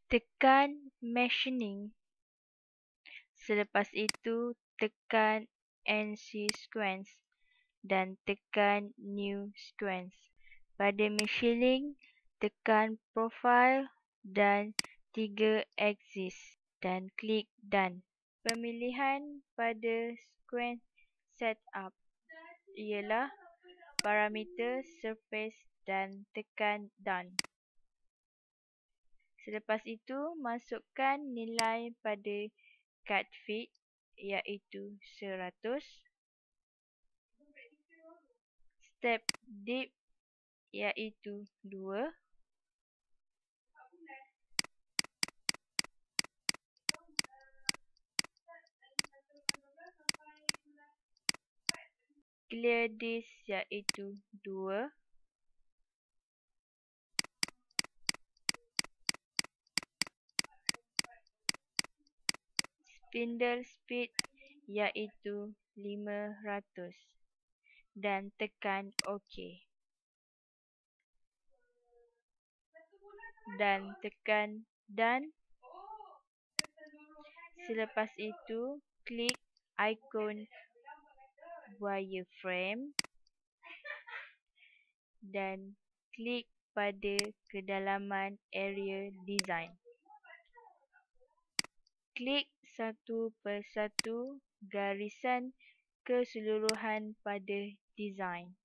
Tekan Machining. Selepas itu, tekan NC Sequence dan tekan New Sequence. Pada machining, tekan Profile dan 3 Axis dan klik Done. Pemilihan pada sequence setup ialah parameter surface dan tekan Done. Selepas itu, masukkan nilai pada cut fit iaitu 100, step dip iaitu 2, clear disk iaitu 2, spindle speed iaitu 500 dan tekan OK. Dan tekan Done. Selepas itu, klik ikon wireframe dan klik pada kedalaman area design. Klik satu persatu garisan keseluruhan pada design.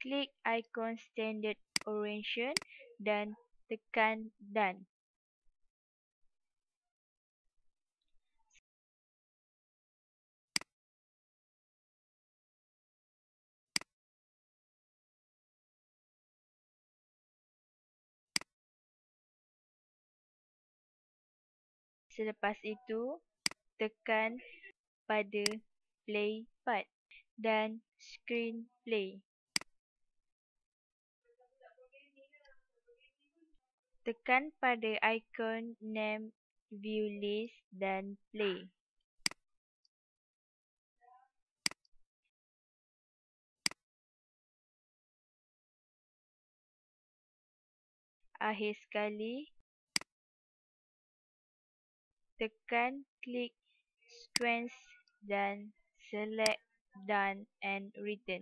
Klik ikon standard orientation dan tekan Done. Selepas itu, tekan pada play part dan screen play. Tekan pada ikon name view list dan play. Akhir sekali, tekan klik sequence dan select Done and Return.